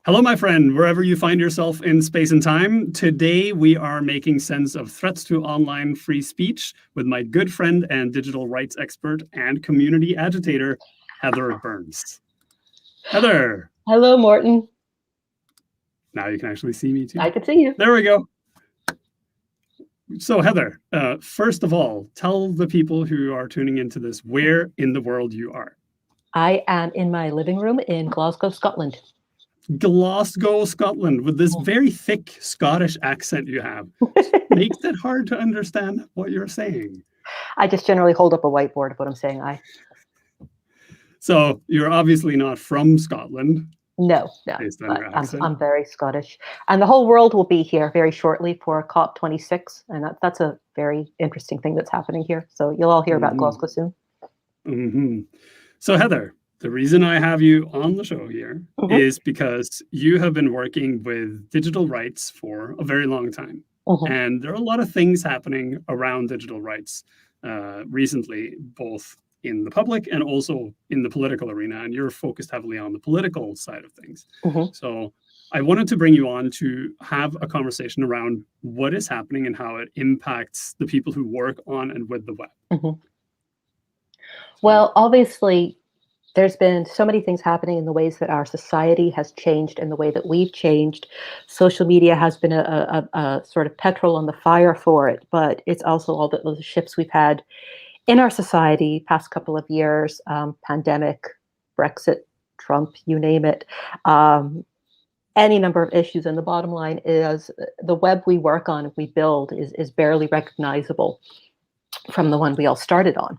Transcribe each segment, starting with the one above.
Hello, my friend, wherever you find yourself in space and time. Today, we are making sense of threats to online free speech with my good friend and digital rights expert and community agitator, Heather Burns. Heather. Hello, Morton. Now you can actually see me too. I can see you. There we go. So, Heather, first of all, tell the people who are tuning into this where in the world you are. I am in my living room in Glasgow, Scotland. Glasgow, Scotland, with this very thick Scottish accent you have. Makes it hard to understand what you're saying. I just generally hold up a whiteboard of what I'm saying. So you're obviously not from Scotland. No, based on your accent. I'm very Scottish. And the whole world will be here very shortly for COP26. And that's a very interesting thing that's happening here. So you'll all hear about Glasgow soon. So Heather, the reason I have you on the show here is because you have been working with digital rights for a very long time. And there are a lot of things happening around digital rights recently, both in the public and also in the political arena. And you're focused heavily on the political side of things. So I wanted to bring you on to have a conversation around what is happening and how it impacts the people who work on and with the web. Well, obviously, there's been so many things happening in the ways that our society has changed and the way that we've changed. Social media has been a sort of petrol on the fire for it, but it's also all the shifts we've had in our society past couple of years, pandemic, Brexit, Trump, you name it, any number of issues. And the bottom line is the web we work on, we build is barely recognizable from the one we all started on.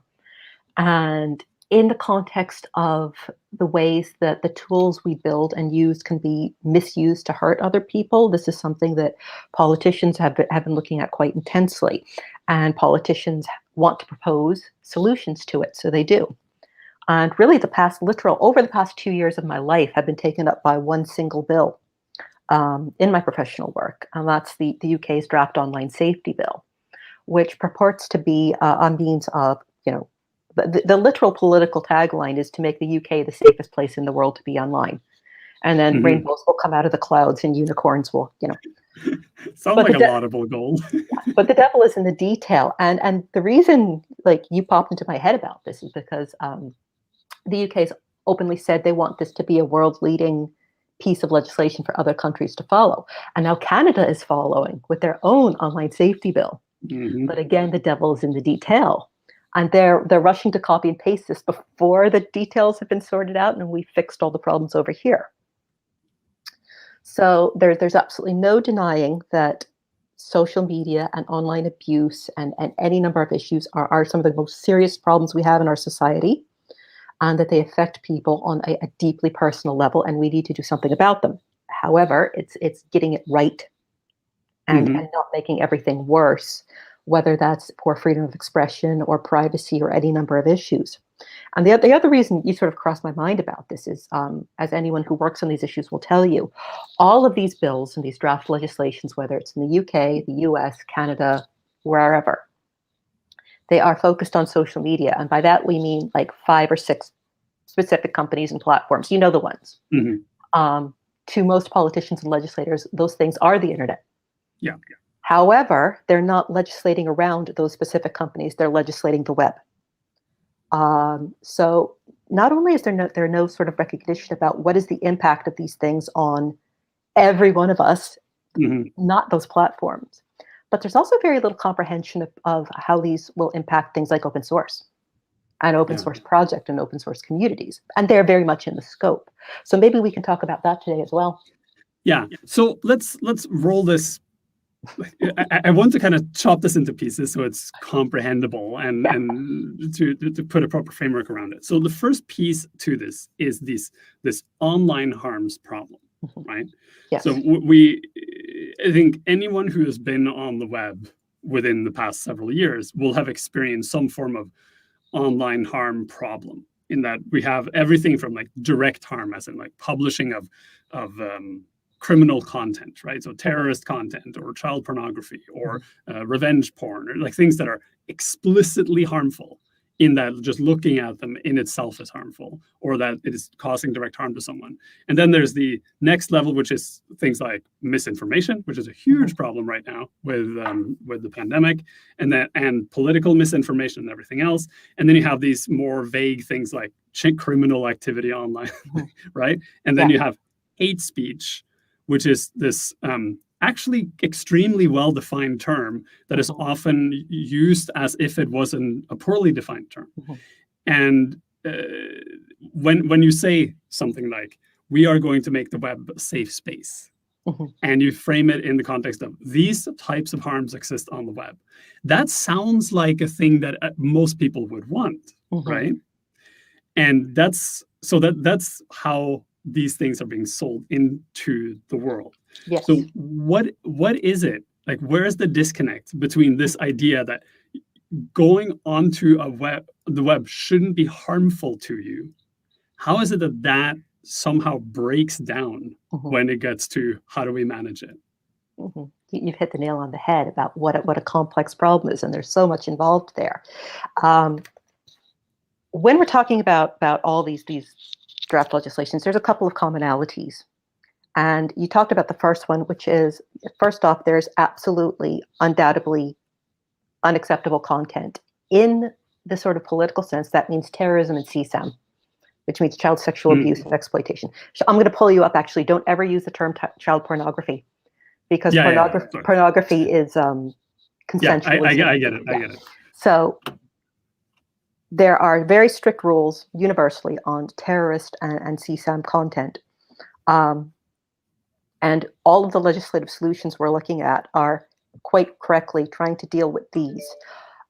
And in the context of the ways that the tools we build and use can be misused to hurt other people, this is something that politicians have been looking at quite intensely. And politicians want to propose solutions to it, so they do. And really over the past 2 years of my life have been taken up by one single bill in my professional work, and that's the UK's draft online safety bill, which purports to be a means of, the literal political tagline is to make the UK the safest place in the world to be online. And then rainbows will come out of the clouds and unicorns will, Sounds like a laudable goal. But the devil is in the detail. And the reason you popped into my head about this is because the UK's openly said they want this to be a world-leading piece of legislation for other countries to follow. And now Canada is following with their own online safety bill. But again, the devil is in the detail. And they're rushing to copy and paste this before the details have been sorted out and we fixed all the problems over here. So there's absolutely no denying that social media and online abuse and any number of issues are some of the most serious problems we have in our society, and that they affect people on a deeply personal level, and we need to do something about them. However, it's getting it right and not making everything worse, whether that's poor freedom of expression or privacy or any number of issues. And the other reason you sort of crossed my mind about this is, as anyone who works on these issues will tell you, all of these bills and these draft legislations, whether it's in the UK, the US, Canada, wherever, they are focused on social media. And by that, we mean 5 or 6 specific companies and platforms. You know the ones. To most politicians and legislators, those things are the internet. Yeah. However, they're not legislating around those specific companies. They're legislating the web. So not only is there no sort of recognition about what is the impact of these things on every one of us, not those platforms, but there's also very little comprehension of how these will impact things like open source and open source project and open source communities. And they're very much in the scope. So maybe we can talk about that today as well. Yeah. So let's roll this. I want to kind of chop this into pieces so it's comprehensible and to put a proper framework around it. So the first piece to this is this online harms problem, right? Yes. So I think anyone who has been on the web within the past several years will have experienced some form of online harm problem, in that we have everything from direct harm, as in publishing of criminal content, right? So terrorist content or child pornography or revenge porn, or things that are explicitly harmful in that just looking at them in itself is harmful, or that it is causing direct harm to someone. And then there's the next level, which is things like misinformation, which is a huge problem right now with the pandemic, and political misinformation and everything else. And then you have these more vague things like criminal activity online, right? And then you have hate speech, which is this actually extremely well-defined term that is often used as if it wasn't a poorly defined term. And when you say something like, we are going to make the web a safe space, and you frame it in the context of these types of harms exist on the web, that sounds like a thing that most people would want, right? And that's how these things are being sold into the world. Yes. So what is it? Like, where is the disconnect between this idea that going onto the web shouldn't be harmful to you? How is it that somehow breaks down when it gets to how do we manage it? You've hit the nail on the head about what a complex problem is, and there's so much involved there. When we're talking about all these draft legislations, there's a couple of commonalities. And you talked about the first one, which is, first off, there's absolutely, undoubtedly unacceptable content. In the sort of political sense, that means terrorism and CSAM, which means child sexual abuse and exploitation. So I'm going to pull you up, actually. Don't ever use the term child pornography, because pornography is consensual. I get it. I get it. So there are very strict rules universally on terrorist and CSAM content. And all of the legislative solutions we're looking at are quite correctly trying to deal with these.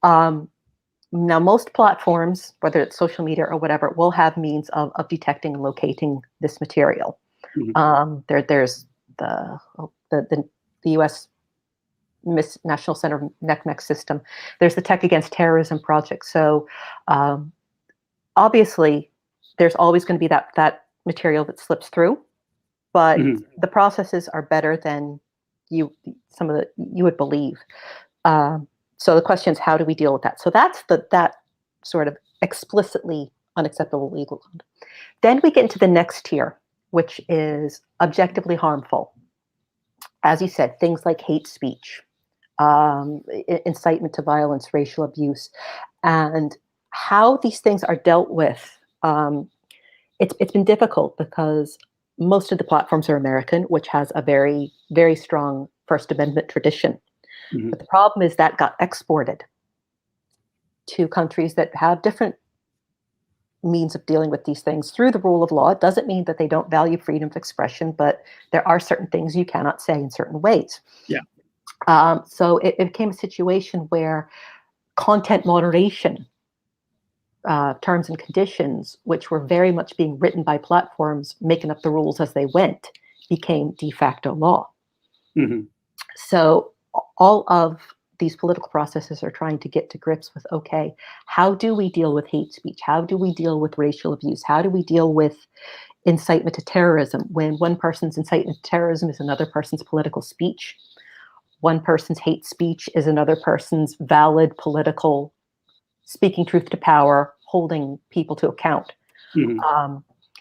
Now, most platforms, whether it's social media or whatever, will have means of detecting and locating this material. There's the U.S. National Center of NCMEC system. There's the Tech Against Terrorism project. So obviously, there's always going to be that material that slips through, but the processes are better than you would believe. So the question is, how do we deal with that? So that's that sort of explicitly unacceptable legal conduct. Then we get into the next tier, which is objectively harmful. As you said, things like hate speech, incitement to violence, racial abuse, and how these things are dealt with. It's been difficult because most of the platforms are American, which has a very, very strong First Amendment tradition. But the problem is that got exported to countries that have different means of dealing with these things through the rule of law. It doesn't mean that they don't value freedom of expression, but there are certain things you cannot say in certain ways. So it became a situation where content moderation terms and conditions, which were very much being written by platforms, making up the rules as they went, became de facto law. So all of these political processes are trying to get to grips with, okay, how do we deal with hate speech? How do we deal with racial abuse? How do we deal with incitement to terrorism when one person's incitement to terrorism is another person's political speech? One person's hate speech is another person's valid political speaking truth to power, holding people to account.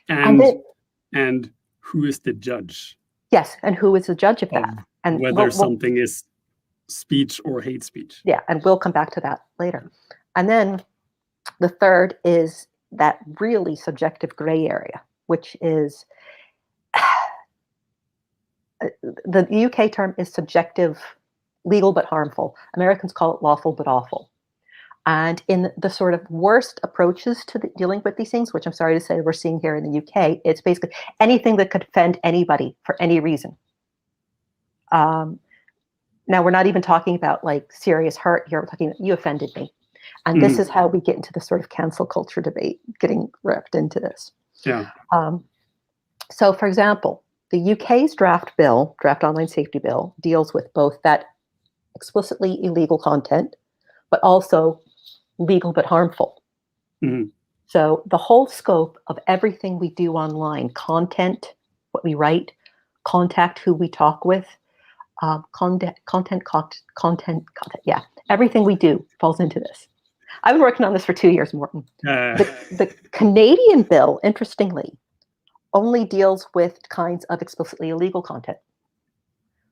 And who is the judge? Yes, and who is the judge of that? And whether something is speech or hate speech. Yeah, and we'll come back to that later. And then the third is that really subjective gray area, which is the UK term is subjective, legal but harmful. Americans call it lawful but awful. And in the sort of worst approaches to dealing with these things, which I'm sorry to say we're seeing here in the UK, it's basically anything that could offend anybody for any reason. Now, we're not even talking about like serious hurt here. We're talking, you offended me. And this is how we get into the sort of cancel culture debate, getting wrapped into this. So, for example, the UK's draft online safety bill, deals with both that explicitly illegal content, but also legal but harmful. So the whole scope of everything we do online, content, what we write, contact, who we talk with, content, everything we do falls into this. I've been working on this for 2 years, Morton. Uh, The Canadian bill, interestingly, only deals with kinds of explicitly illegal content.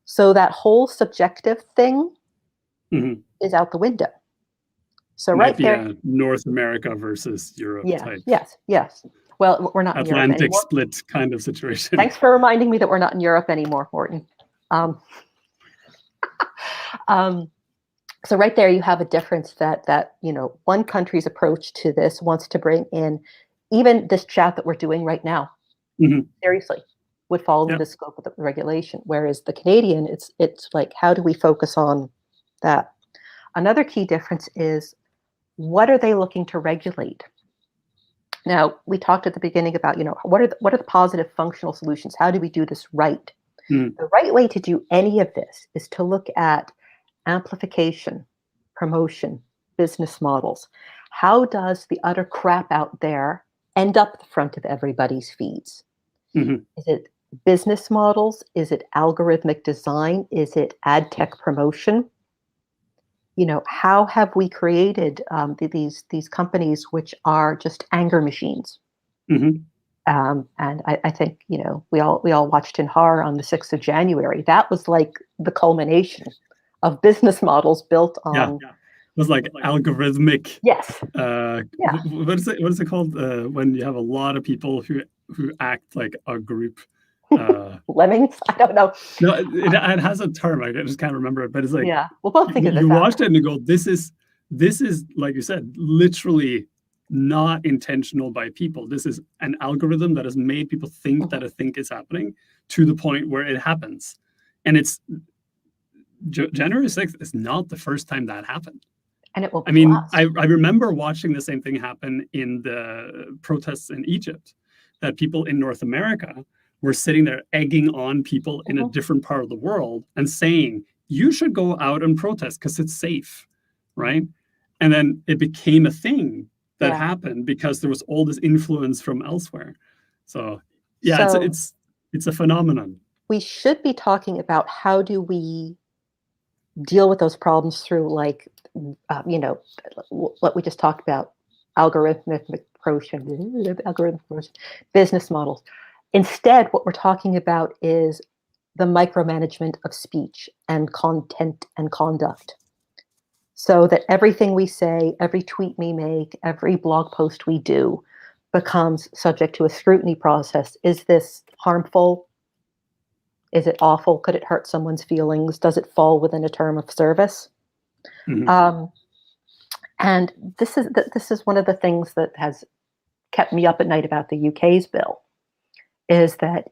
So that whole subjective thing is out the window. So might right be there, a North America versus Europe type. Yes. Well, we're not in Europe Atlantic anymore. split kind of situation. Thanks for reminding me that we're not in Europe anymore, Morton. So right there, you have a difference that one country's approach to this wants to bring in even this chat that we're doing right now. Seriously, would fall into the scope of the regulation. Whereas the Canadian, it's like, how do we focus on that? Another key difference is, what are they looking to regulate? Now, we talked at the beginning about, what are the positive functional solutions? How do we do this right? The right way to do any of this is to look at amplification, promotion, business models. How does the utter crap out there end up the front of everybody's feeds? Is it business models? Is it algorithmic design? Is it ad tech promotion? How have we created these companies which are just anger machines? And I think we all watched in horror on the 6th of January. That was like the culmination of business models built on. It was like algorithmic. Yes. What is it called when you have a lot of people who act like a group? Lemmings? I don't know. No, it has a term. I just can't remember it. But it's like, we'll both think of it. You watched it and you go, this is like you said, literally not intentional by people. This is an algorithm that has made people think that a thing is happening to the point where it happens. And it's January 6th is not the first time that happened. And it will be I remember watching the same thing happen in the protests in Egypt, that people in North America were sitting there egging on people in a different part of the world and saying, you should go out and protest because it's safe, right? And then it became a thing that happened because there was all this influence from elsewhere. So it's a phenomenon. We should be talking about how do we deal with those problems through, like, what we just talked about, algorithmic approach, business models. Instead, what we're talking about is the micromanagement of speech and content and conduct, so that everything we say, every tweet we make, every blog post we do becomes subject to a scrutiny process. Is this harmful? Is it awful? Could it hurt someone's feelings? Does it fall within a term of service? And this is one of the things that has kept me up at night about the UK's bill, is that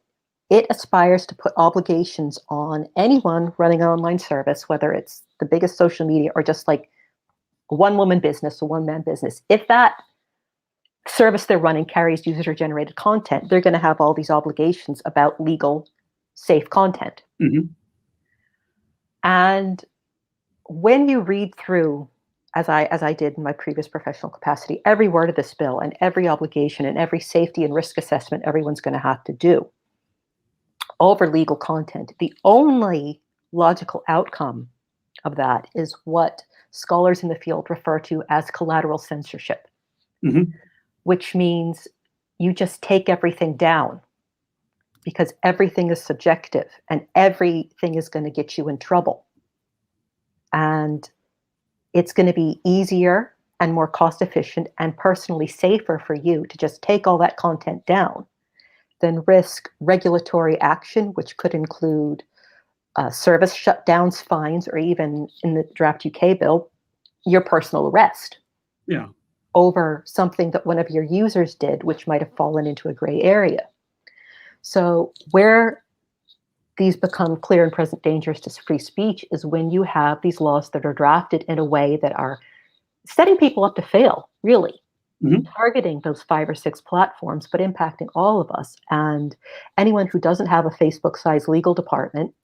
it aspires to put obligations on anyone running an online service, whether it's the biggest social media or just like a one-woman business, a one-man business. If that service they're running carries user-generated content, they're going to have all these obligations about legal, safe content. And when you read through, as I did in my previous professional capacity, every word of this bill and every obligation and every safety and risk assessment everyone's going to have to do over legal content, the only logical outcome of that is what scholars in the field refer to as collateral censorship, which means you just take everything down, because everything is subjective and everything is going to get you in trouble. And it's going to be easier and more cost efficient and personally safer for you to just take all that content down than risk regulatory action, which could include service shutdowns, fines, or even in the draft UK bill, your personal arrest over something that one of your users did, which might have fallen into a gray area. So where these become clear and present dangers to free speech is when you have these laws that are drafted in a way that are setting people up to fail, really, targeting those 5 or 6 platforms, but impacting all of us. And anyone who doesn't have a Facebook-sized legal department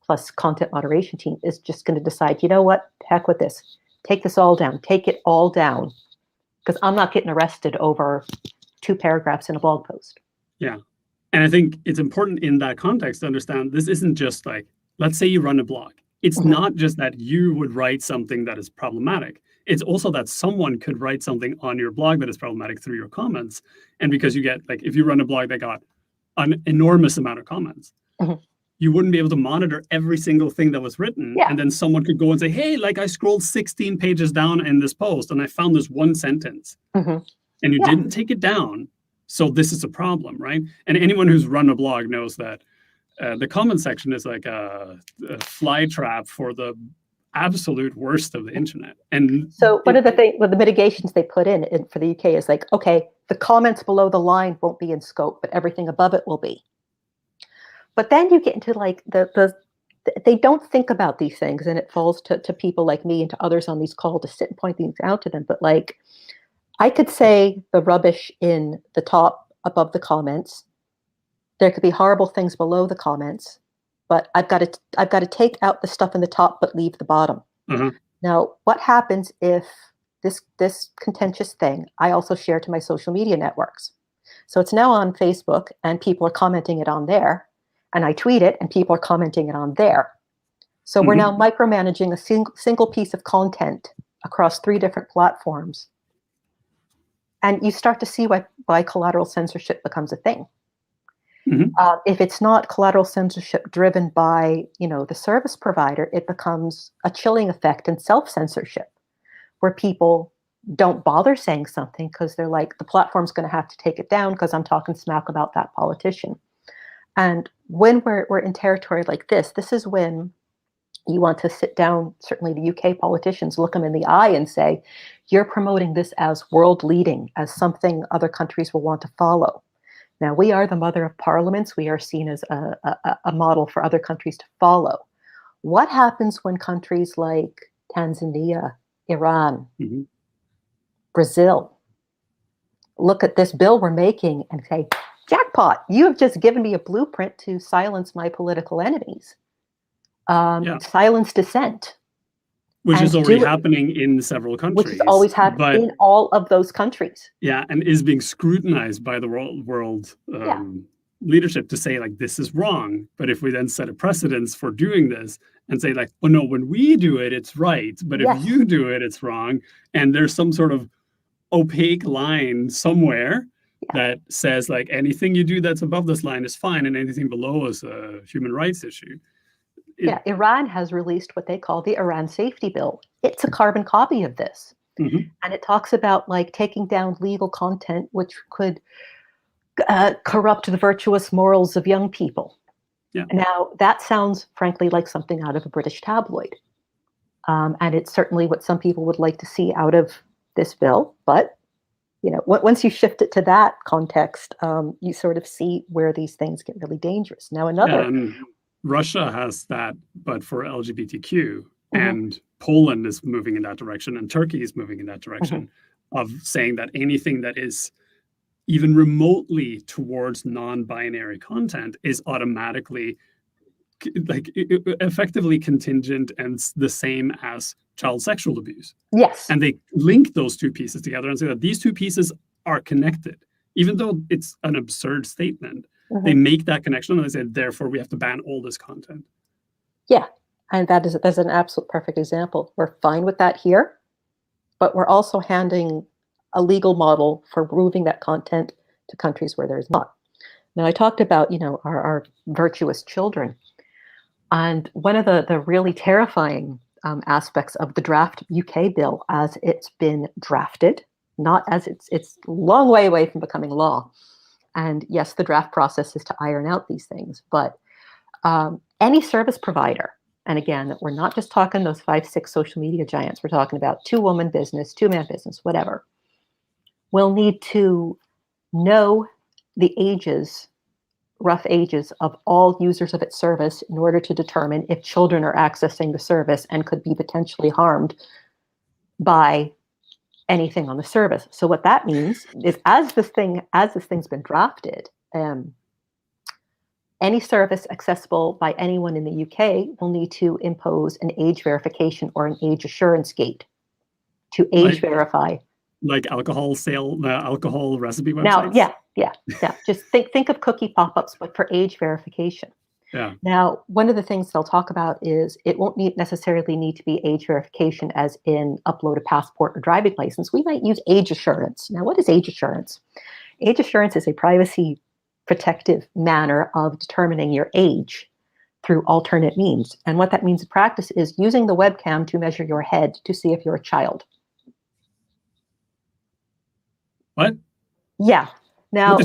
plus content moderation team is just going to decide, you know what, heck with this. Take this all down. Take it all down, because I'm not getting arrested over 2 paragraphs in a blog post. Yeah. And I think it's important in that context to understand this isn't just like, let's say you run a blog. It's not just that you would write something that is problematic. It's also that someone could write something on your blog that is problematic through your comments. And because you get, like, if you run a blog that got an enormous amount of comments, you wouldn't be able to monitor every single thing that was written. Yeah. And then someone could go and say, hey, like, I scrolled 16 pages down in this post and I found this one sentence. And you didn't take it down. So this is a problem, right? And anyone who's run a blog knows that the comment section is like a fly trap for the absolute worst of the internet. And so one of the mitigations they put in for the UK is like, okay, the comments below the line won't be in scope, but everything above it will be. But then you get into like they don't think about these things, and it falls to people like me and to others on these calls to sit and point things out to them. But like, I could say the rubbish in the top above the comments. There could be horrible things below the comments, but I've got to take out the stuff in the top but leave the bottom. Now, what happens if this contentious thing I also share to my social media networks? So it's now on Facebook and people are commenting it on there, and I tweet it and people are commenting it on there. So we're now micromanaging a single piece of content across 3 different platforms. And you start to see why collateral censorship becomes a thing. If it's not collateral censorship driven by, the service provider, it becomes a chilling effect and self-censorship, where people don't bother saying something because they're like, the platform's going to have to take it down because I'm talking smack about that politician. And when we're in territory like this is when you want to sit down, certainly the UK politicians, look them in the eye and say, you're promoting this as world leading, as something other countries will want to follow. Now, we are the mother of parliaments. We are seen as a model for other countries to follow. What happens when countries like Tanzania, Iran, Brazil look at this bill we're making and say, jackpot, you have just given me a blueprint to silence my political enemies, silence dissent. Which is already happening in several countries. Which is always happening in all of those countries. Yeah, and is being scrutinized by the world leadership to say, like, this is wrong. But if we then set a precedence for doing this and say, like, well, no, when we do it, it's right. But if you do it, it's wrong. And there's some sort of opaque line somewhere that says, like, anything you do that's above this line is fine and anything below is a human rights issue. Iran has released what they call the Iran Safety Bill. It's a carbon copy of this. And it talks about like taking down legal content which could corrupt the virtuous morals of young people. Now, that sounds, frankly, like something out of a British tabloid. And it's certainly what some people would like to see out of this bill. But, once you shift it to that context, you sort of see where these things get really dangerous. Now, Russia has that, but for LGBTQ, and Poland is moving in that direction, and Turkey is moving in that direction of saying that anything that is even remotely towards non-binary content is automatically like effectively contingent and the same as child sexual abuse. Yes. And they link those 2 pieces together and say that these 2 pieces are connected, even though it's an absurd statement. They make that connection and they say, therefore, we have to ban all this content. Yeah. And that's an absolute perfect example. We're fine with that here, but we're also handing a legal model for removing that content to countries where there's not. Now, I talked about, our virtuous children. And one of the really terrifying aspects of the draft UK bill as it's been drafted, not as it's a long way away from becoming law. And yes, the draft process is to iron out these things, but any service provider, and again, we're not just talking those 5, 6 social media giants, we're talking about 2-woman business, 2-man business, whatever, will need to know the rough ages of all users of its service in order to determine if children are accessing the service and could be potentially harmed by anything on the service. So what that means is as this thing's been drafted, any service accessible by anyone in the UK will need to impose an age verification or an age assurance gate to age verify. Like alcohol recipe websites? Now, yeah. Just think of cookie pop-ups, but for age verification. Yeah. Now, one of the things they'll talk about is it won't necessarily need to be age verification, as in upload a passport or driving license. We might use age assurance. Now, what is age assurance? Age assurance is a privacy protective manner of determining your age through alternate means. And what that means in practice is using the webcam to measure your head to see if you're a child. What? Yeah. Now,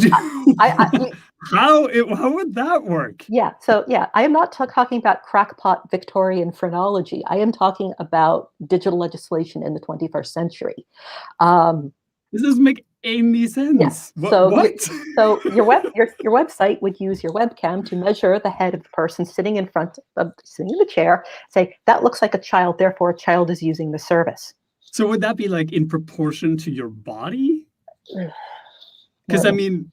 how would that work? Yeah. So, yeah, I am not talking about crackpot Victorian phrenology. I am talking about digital legislation in the 21st century. This doesn't make any sense. Yeah. What? So your website would use your webcam to measure the head of the person sitting in the chair. Say that looks like a child, therefore a child is using the service. So would that be like in proportion to your body? Because I mean,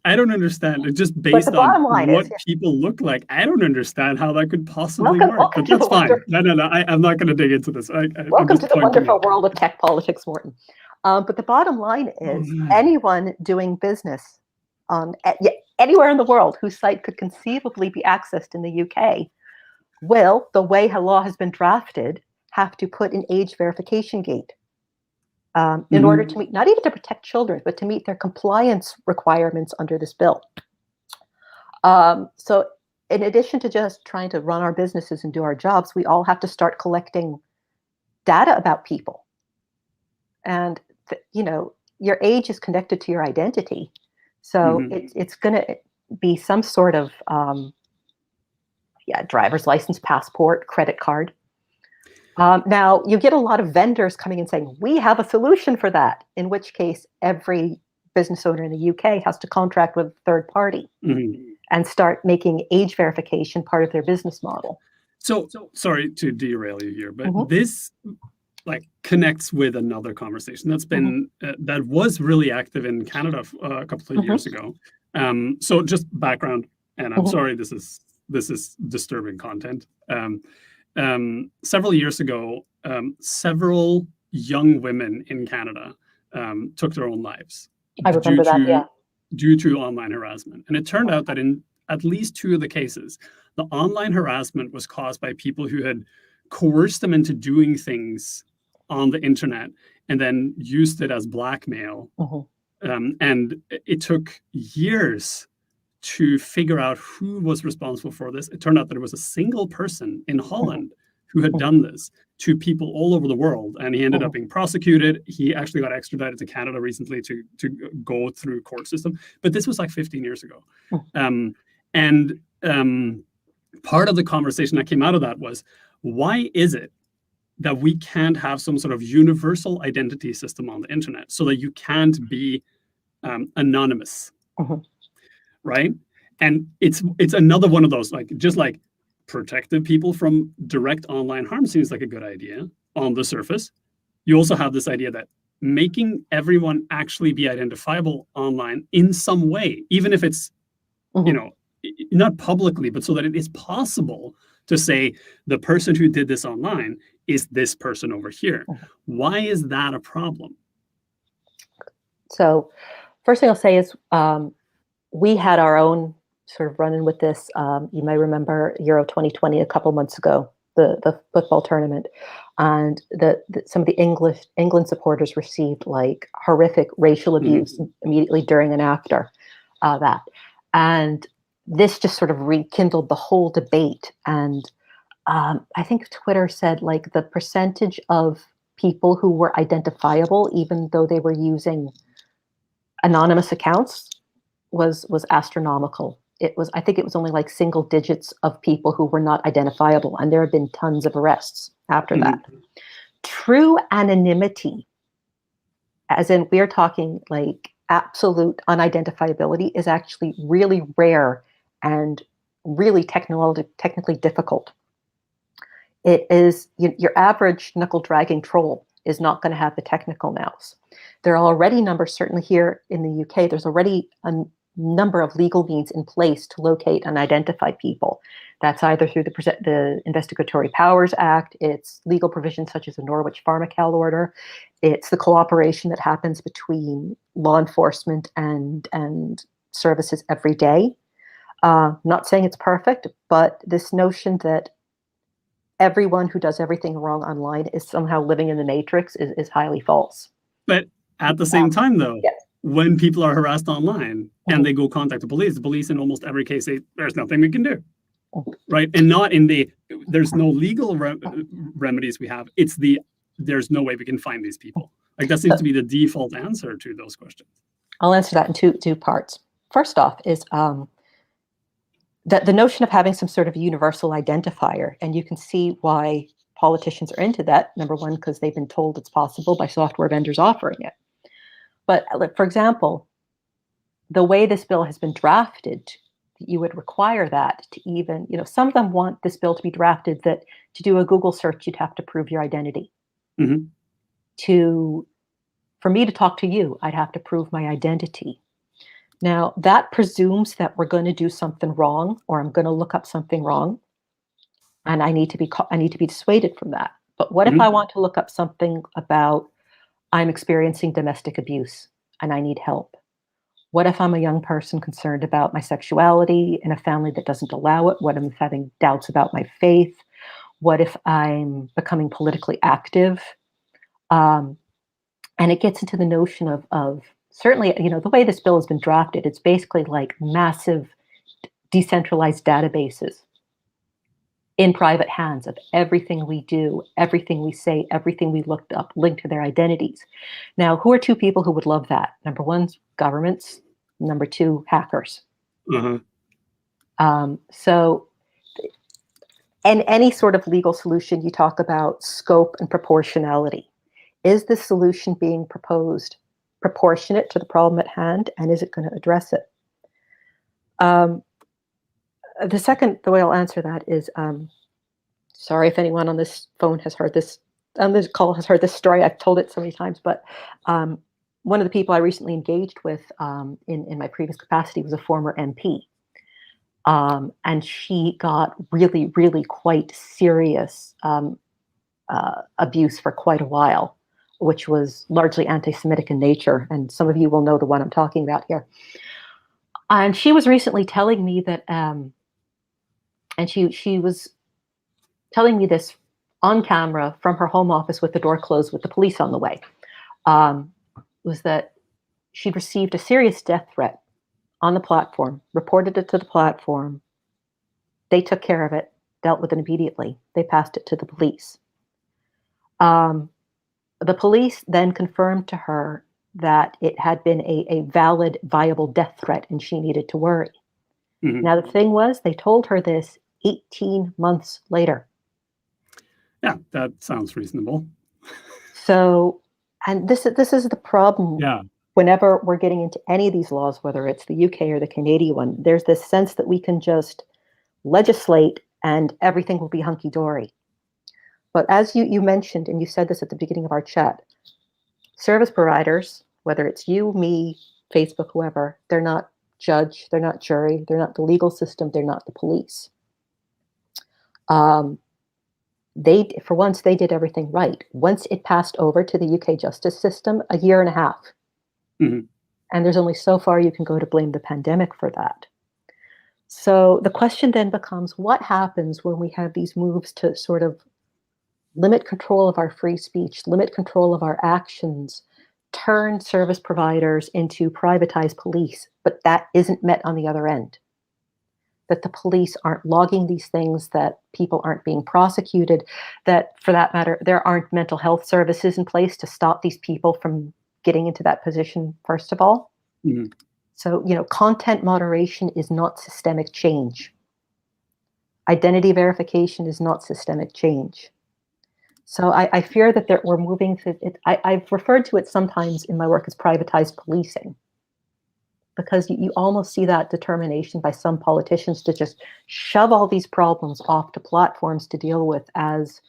I don't understand. It's just based on what people look like. I don't understand how that could possibly work. But that's fine. No. I'm not going to dig into this. Welcome to the wonderful world of tech politics, Morten. But the bottom line is anyone doing business anywhere in the world whose site could conceivably be accessed in the UK will, the way a law has been drafted, have to put an age verification gate in order to meet, not even to protect children, but to meet their compliance requirements under this bill. So in addition to just trying to run our businesses and do our jobs, we all have to start collecting data about people. And, your age is connected to your identity. So it's going to be some sort of, driver's license, passport, credit card. Now, you get a lot of vendors coming and saying, we have a solution for that, in which case every business owner in the UK has to contract with a third party and start making age verification part of their business model. So sorry to derail you here, but this connects with another conversation that's been that was really active in Canada a couple of years ago. So just background, and I'm sorry, this is disturbing content. Several years ago, several young women in Canada took their own lives. I remember that, yeah. Due to online harassment. And it turned out that in at least 2 of the cases, the online harassment was caused by people who had coerced them into doing things on the internet and then used it as blackmail. And it took years to figure out who was responsible for this. It turned out that it was a single person in Holland who had done this to people all over the world, and he ended up being prosecuted. He actually got extradited to Canada recently to go through court system, but this was like 15 years ago. Part of the conversation that came out of that was, why is it that we can't have some sort of universal identity system on the internet so that you can't be anonymous? Right? And it's another one of those, just like protecting people from direct online harm seems like a good idea on the surface. You also have this idea that making everyone actually be identifiable online in some way, even if it's, not publicly, but so that it is possible to say the person who did this online is this person over here. Why is that a problem? So first thing I'll say is, we had our own sort of run-in with this. You may remember Euro 2020 a couple months ago, the football tournament, and some of the England supporters received horrific racial abuse immediately during and after that. And this just sort of rekindled the whole debate. And I think Twitter said the percentage of people who were identifiable, even though they were using anonymous accounts, was astronomical. I think it was only single digits of people who were not identifiable, and there have been tons of arrests after that. True anonymity, as in we are talking absolute unidentifiability, is actually really rare and really technically difficult. It is your average knuckle dragging troll is not going to have the technical nous. There are already numbers, certainly here in the UK, there's already a number of legal means in place to locate and identify people. That's either through the Investigatory Powers Act, it's legal provisions such as the Norwich Pharmacal Order, it's the cooperation that happens between law enforcement and services every day. Not saying it's perfect, but this notion that everyone who does everything wrong online is somehow living in the matrix is highly false. But at the same time, though, yes. when people are harassed online and they go contact the police in almost every case say, there's nothing we can do. Right? And not in there's no legal remedies we have. It's there's no way we can find these people. Like that seems to be the default answer to those questions. I'll answer that in two parts. First off is that the notion of having some sort of universal identifier, and you can see why politicians are into that. Number one, because they've been told it's possible by software vendors offering it. But for example, the way this bill has been drafted, you would require that to even, some of them want this bill to be drafted that to do a Google search, you'd have to prove your identity. Mm-hmm. For me to talk to you, I'd have to prove my identity. Now, that presumes that we're going to do something wrong, or I'm going to look up something wrong, and I need to be dissuaded from that. But what if I want to look up something about I'm experiencing domestic abuse and I need help? What if I'm a young person concerned about my sexuality in a family that doesn't allow it? What if I'm having doubts about my faith? What if I'm becoming politically active? And it gets into the notion of certainly, the way this bill has been drafted, it's basically like massive decentralized databases in private hands of everything we do, everything we say, everything we looked up, linked to their identities. Now, who are two people who would love that? Number one, governments. Number two, hackers. Uh-huh. And any sort of legal solution, you talk about scope and proportionality. Is the solution being proposed proportionate to the problem at hand, and is it going to address it? The way I'll answer that is, sorry if anyone on this phone has heard this, on this call has heard this story. I've told it so many times, but one of the people I recently engaged with in my previous capacity was a former MP. And she got really, really quite serious abuse for quite a while, which was largely anti-Semitic in nature. And some of you will know the one I'm talking about here. And she was recently telling me that, and she was telling me this on camera from her home office with the door closed with the police on the way, was that she'd received a serious death threat on the platform, reported it to the platform. They took care of it, dealt with it immediately. They passed it to the police. The police then confirmed to her that it had been a valid, viable death threat and she needed to worry. Mm-hmm. Now, the thing was, they told her this 18 months later. Yeah, that sounds reasonable. So, and this is the problem. Yeah. Whenever we're getting into any of these laws, whether it's the UK or the Canadian one, there's this sense that we can just legislate and everything will be hunky-dory. But as you mentioned, and you said this at the beginning of our chat, service providers, whether it's you, me, Facebook, whoever, they're not judge, they're not jury, they're not the legal system, they're not the police. For once, they did everything right. Once it passed over to the UK justice system, a year and a half. Mm-hmm. And there's only so far you can go to blame the pandemic for that. So the question then becomes, what happens when we have these moves to sort of limit control of our free speech, limit control of our actions, turn service providers into privatized police, but that isn't met on the other end? That the police aren't logging these things, that people aren't being prosecuted, that for that matter, there aren't mental health services in place to stop these people from getting into that position, first of all. Mm-hmm. So, content moderation is not systemic change. Identity verification is not systemic change. So I fear that we're moving to it. I've referred to it sometimes in my work as privatized policing, because you almost see that determination by some politicians to just shove all these problems off to platforms to deal with as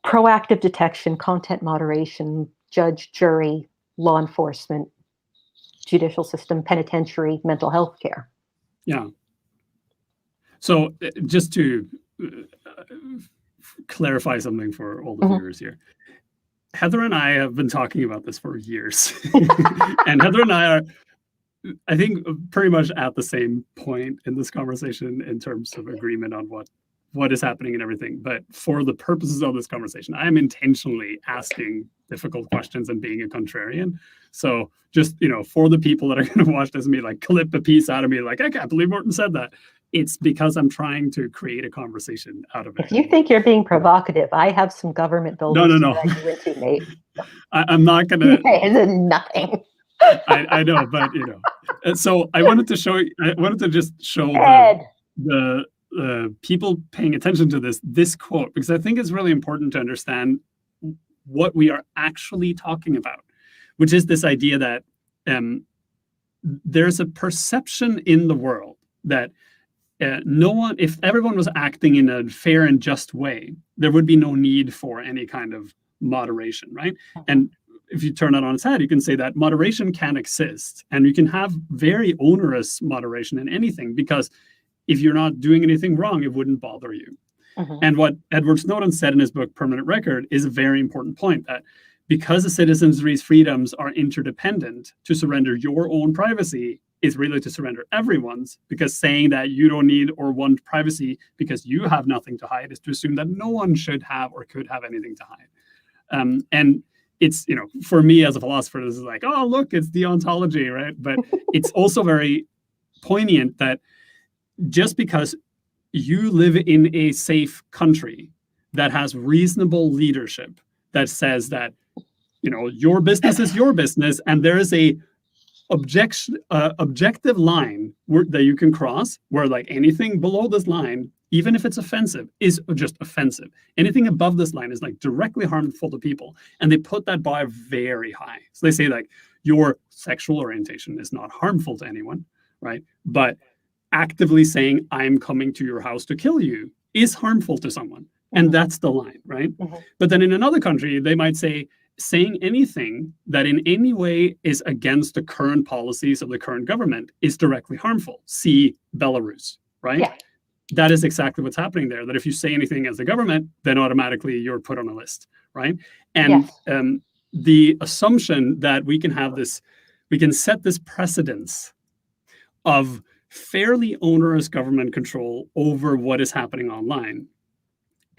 proactive detection, content moderation, judge, jury, law enforcement, judicial system, penitentiary, mental health care. Yeah. So just to clarify something for all the viewers here. Heather and I have been talking about this for years. And Heather and I I think pretty much at the same point in this conversation in terms of agreement on what is happening and everything. But for the purposes of this conversation, I am intentionally asking difficult questions and being a contrarian. So just, for the people that are going to watch this and be like, clip a piece out of me, like, I can't believe Morten said that. It's because I'm trying to create a conversation out of it. If you think you're being provocative, I have some government buildings no. to drag you into, Nate. I'm not going to. It's nothing. I know, but so I wanted to just show the people paying attention to this quote, because I think it's really important to understand what we are actually talking about, which is this idea that there's a perception in the world that if everyone was acting in a fair and just way, there would be no need for any kind of moderation, right? And if you turn it on its head, you can say that moderation can exist, and you can have very onerous moderation in anything, because if you're not doing anything wrong, it wouldn't bother you. And what Edward Snowden said in his book, Permanent Record, is a very important point, that because a citizenry's freedoms are interdependent, to surrender your own privacy is really to surrender everyone's, because saying that you don't need or want privacy because you have nothing to hide is to assume that no one should have or could have anything to hide. And it's, for me as a philosopher, this is like, oh, look, it's deontology, right? But it's also very poignant that just because you live in a safe country that has reasonable leadership that says that, your business is your business, and there is a objective line that you can cross, where like anything below this line, even if it's offensive, is just offensive. Anything above this line is like directly harmful to people. And they put that bar very high. So they say like your sexual orientation is not harmful to anyone, right? But actively saying I'm coming to your house to kill you is harmful to someone. And that's the line, right? But then in another country, they might say saying anything that in any way is against the current policies of the current government is directly harmful. See Belarus, right? Yeah. That is exactly what's happening there. That if you say anything as the government, then automatically you're put on a list, right? And the assumption that we can set this precedence of fairly onerous government control over what is happening online,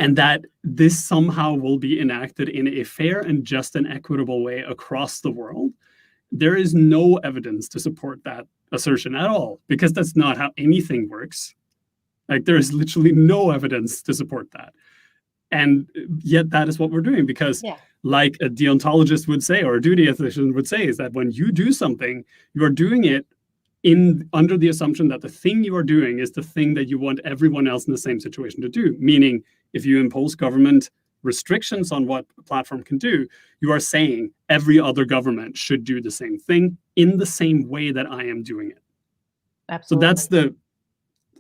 and that this somehow will be enacted in a fair and just and equitable way across the world, there is no evidence to support that assertion at all, because that's not how anything works. Like, there is literally no evidence to support that. And yet that is what we're doing, because like a deontologist would say, or a duty ethician would say, is that when you do something, you are doing it under the assumption that the thing you are doing is the thing that you want everyone else in the same situation to do. Meaning, if you impose government restrictions on what a platform can do, you are saying every other government should do the same thing in the same way that I am doing it. Absolutely. So that's the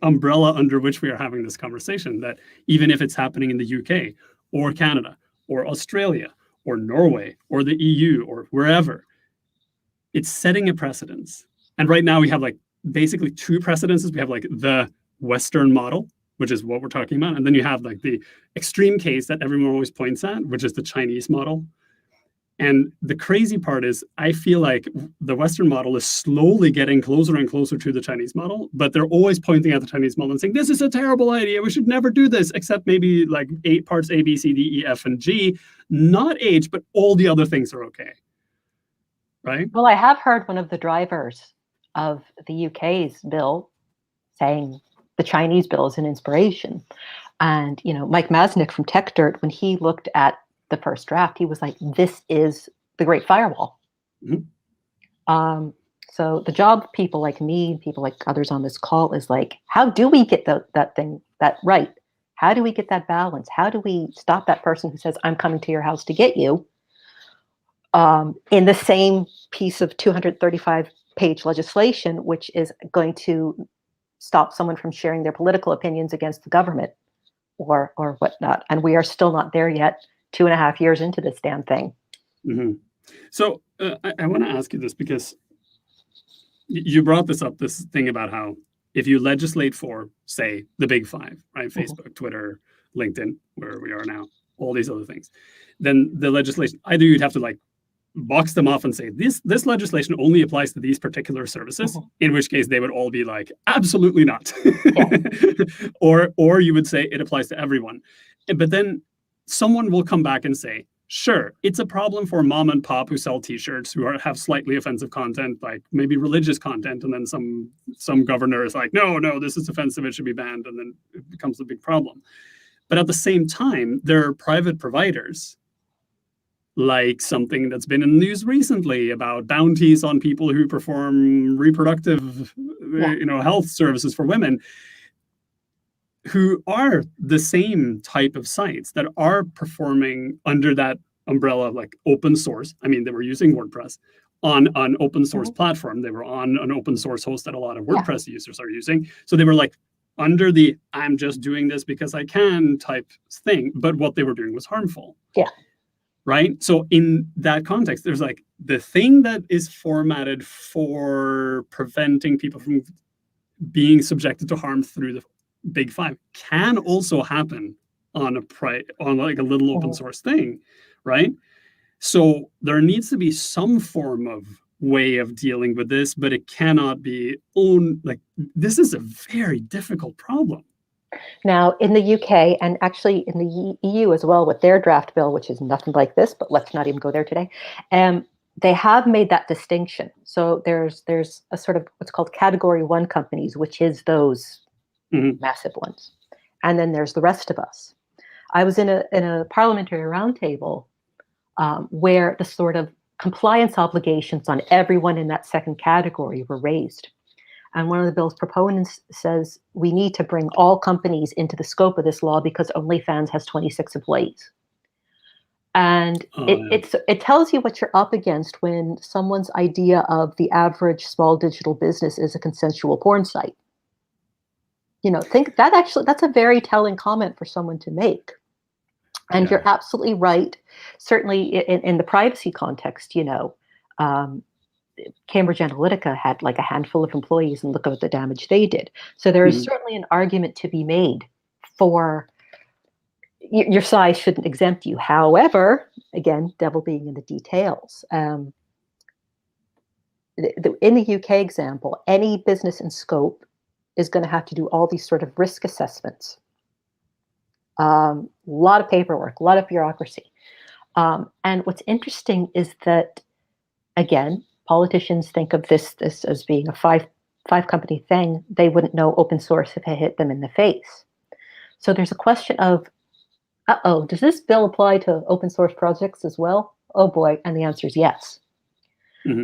umbrella under which we are having this conversation, that even if it's happening in the UK or Canada or Australia or Norway or the EU or wherever, it's setting a precedence. And right now we have like basically two precedences. We have like the Western model, which is what we're talking about. And then you have like the extreme case that everyone always points at, which is the Chinese model. And the crazy part is, I feel like the Western model is slowly getting closer and closer to the Chinese model, but they're always pointing at the Chinese model and saying, this is a terrible idea. We should never do this, except maybe like 8 parts A, B, C, D, E, F, and G, not H, but all the other things are okay. Right? Well, I have heard one of the drivers of the UK's bill saying the Chinese bill is an inspiration. And, Mike Masnick from Tech Dirt, when he looked at the first draft, he was like, this is the Great Firewall. So the job of people like me, people like others on this call, is like, how do we get that right? How do we get that balance? How do we stop that person who says, I'm coming to your house to get you, in the same piece of 235-page legislation, which is going to stop someone from sharing their political opinions against the government or whatnot? And we are still not there yet, 2.5 years into this damn thing. So I want to ask you this, because you brought this thing about how if you legislate for, say, the big five, right? Facebook, Twitter, LinkedIn, where we are now, all these other things, then the legislation, either you'd have to like box them off and say this legislation only applies to these particular services, in which case they would all be like, absolutely not. or you would say it applies to everyone. But then someone will come back and say, sure, it's a problem for mom and pop who sell t-shirts who have slightly offensive content, like maybe religious content, and then some governor is like, no, this is offensive, it should be banned, and then it becomes a big problem. But at the same time, there are private providers, like something that's been in the news recently about bounties on people who perform reproductive health services for women, who are the same type of sites that are performing under that umbrella of like open source. I mean, they were using WordPress on an open source platform. They were on an open source host that a lot of WordPress users are using. So they were like under the I'm just doing this because I can type thing, but what they were doing was harmful. Yeah. Right? So in that context, there's like the thing that is formatted for preventing people from being subjected to harm through the big five can also happen on like a little open source thing, right? So there needs to be some form of way of dealing with this, but it cannot be this is a very difficult problem. Now, in the UK, and actually in the EU as well, with their draft bill, which is nothing like this, but let's not even go there today, they have made that distinction. So there's a sort of what's called Category 1 companies, which is those massive ones. And then there's the rest of us. I was in a parliamentary roundtable where the sort of compliance obligations on everyone in that second category were raised. And one of the bill's proponents says, we need to bring all companies into the scope of this law because OnlyFans has 26 employees. And it tells you what you're up against when someone's idea of the average small digital business is a consensual porn site. Think that's a very telling comment for someone to make. And you're absolutely right. Certainly in the privacy context, Cambridge Analytica had like a handful of employees and look at the damage they did. So there is certainly an argument to be made for your size shouldn't exempt you. However, again, devil being in the details. In the UK example, any business in scope is going to have to do all these sort of risk assessments. A lot of paperwork, a lot of bureaucracy. And what's interesting is that, again, politicians think of this as being a five company thing. They wouldn't know open source if it hit them in the face. So there's a question of, does this bill apply to open source projects as well? Oh boy, and the answer is yes.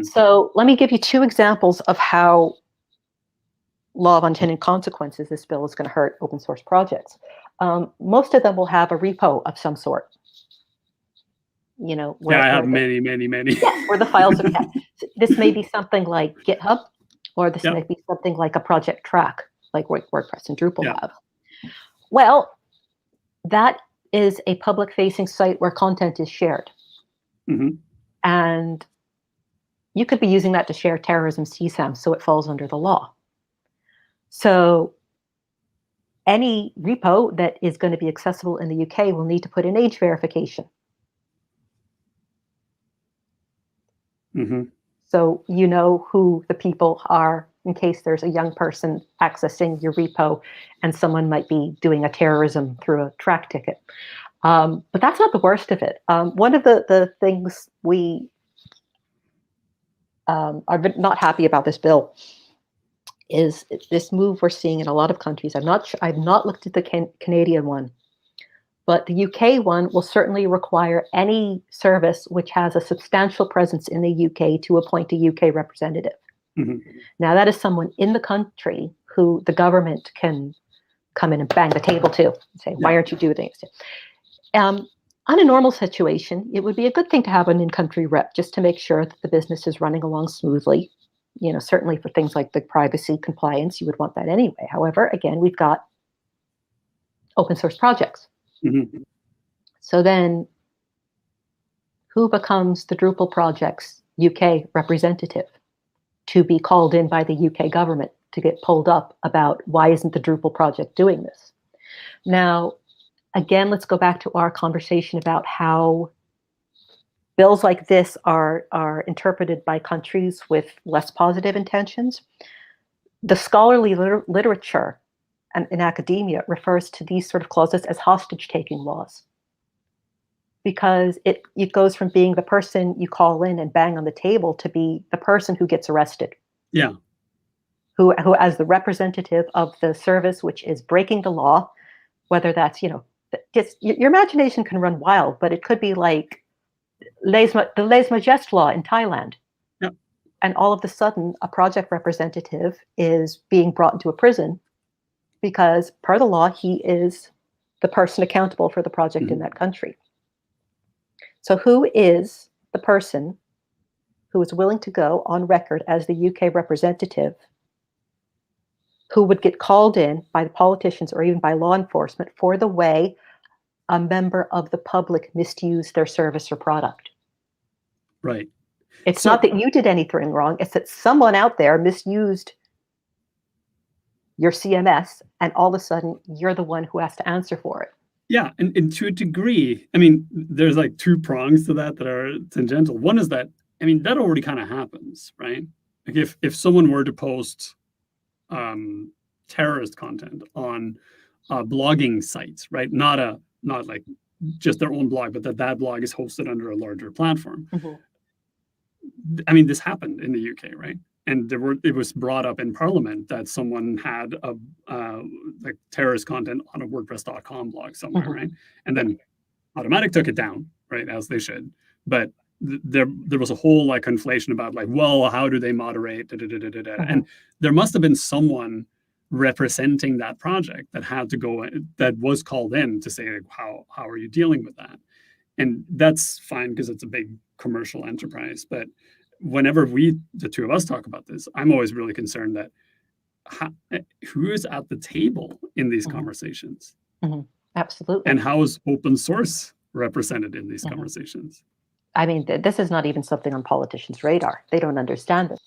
So let me give you two examples of how law of unintended consequences this bill is going to hurt open source projects. Most of them will have a repo of some sort. I have many. Yeah, where the files are kept. This may be something like GitHub, or this may be something like a project track, like WordPress and Drupal have. Well, that is a public-facing site where content is shared. And you could be using that to share terrorism CSAM, so it falls under the law. So any repo that is going to be accessible in the UK will need to put in age verification. So you know who the people are in case there's a young person accessing your repo and someone might be doing a terrorism through a track ticket. But that's not the worst of it. One of the things we are not happy about this bill is this move we're seeing in a lot of countries. I've not looked at the Canadian one, but the UK one will certainly require any service which has a substantial presence in the UK to appoint a UK representative. Now, that is someone in the country who the government can come in and bang the table to and say, why aren't you doing this? On a normal situation, it would be a good thing to have an in-country rep just to make sure that the business is running along smoothly. Certainly for things like the privacy compliance, you would want that anyway. However, again, we've got open source projects. So then who becomes the Drupal project's UK representative to be called in by the UK government to get pulled up about why isn't the Drupal project doing this? Now, again, let's go back to our conversation about how bills like this are interpreted by countries with less positive intentions. The scholarly literature and in academia refers to these sort of clauses as hostage-taking laws, because it goes from being the person you call in and bang on the table to be the person who gets arrested. Yeah. Who as the representative of the service which is breaking the law, whether that's, just your imagination can run wild, but it could be like the lèse-majesté law in Thailand. Yep. And all of a sudden, a project representative is being brought into a prison because, per the law, he is the person accountable for the project in that country. So who is the person who is willing to go on record as the UK representative who would get called in by the politicians or even by law enforcement for the way a member of the public misused their service or product? Right. It's not that you did anything wrong. It's that someone out there misused your CMS, and all of a sudden you're the one who has to answer for it. Yeah, and to a degree, I mean, there's like two prongs to that are tangential. One is that, I mean, that already kind of happens, right? Like if someone were to post terrorist content on blogging sites, right? Not like just their own blog, but that blog is hosted under a larger platform. I mean, this happened in the UK, right? And it was brought up in Parliament that someone had like terrorist content on a WordPress.com blog somewhere, right? And then Automatic took it down, right, as they should. But there was a whole like conflation about like, well, how do they moderate? And there must have been someone representing that project that had to go, that was called in to say, like, how are you dealing with that? And that's fine because it's a big commercial enterprise. But whenever the two of us talk about this, I'm always really concerned that who is at the table in these conversations? Absolutely. And how is open source represented in these conversations? I mean, this is not even something on politicians' radar. They don't understand it.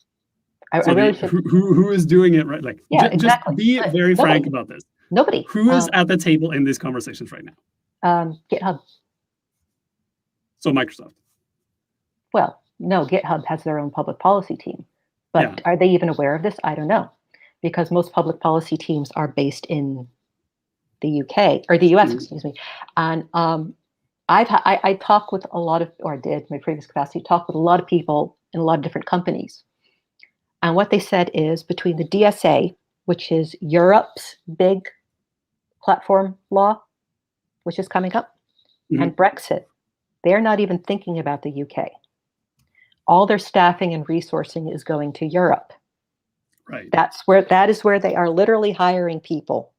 Who is doing it, right? Like, yeah, exactly. Just be very frank about this. Nobody. Who is at the table in these conversations right now? GitHub. So Microsoft. Well, no, GitHub has their own public policy team. But are they even aware of this? I don't know. Because most public policy teams are based in the UK, or the US, excuse me. And I talk with a lot of, or I did, my previous capacity, talk with a lot of people in a lot of different companies. And what they said is between the DSA, which is Europe's big platform law, which is coming up, and Brexit, they're not even thinking about the UK. All their staffing and resourcing is going to Europe. Right. That is where they are literally hiring people,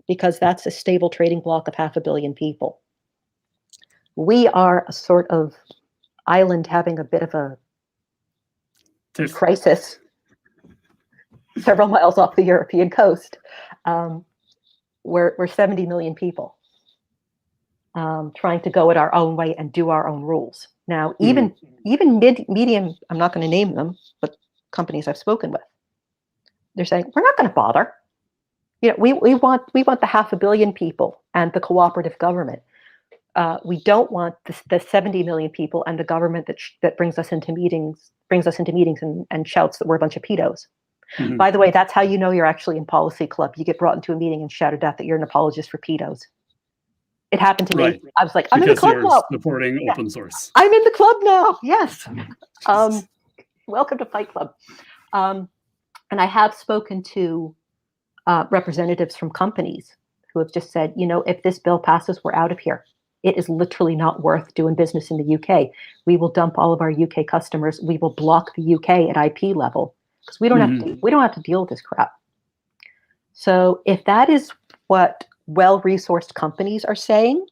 because that's a stable trading block of 500 million people. We are a sort of island having a bit of a crisis several miles off the European coast. We're 70 million people trying to go it our own way and do our own rules. Now, even medium, I'm not going to name them, but companies I've spoken with, they're saying, we're not going to bother. We want the 500 million people and the cooperative government. We don't want the 70 million people and the government that brings us into meetings and shouts that we're a bunch of pedos. By the way, that's how you know you're actually in Policy Club. You get brought into a meeting and shouted at that you're an apologist for pedos. It happened to me. I was like, I'm in the club now. Supporting open source. I'm in the club now. Yes. Welcome to Fight Club. And I have spoken to representatives from companies who have just said, if this bill passes, we're out of here. It is literally not worth doing business in the UK. We will dump all of our UK customers. We will block the UK at IP level because we don't have to deal with this crap. So if that is what well-resourced companies are saying,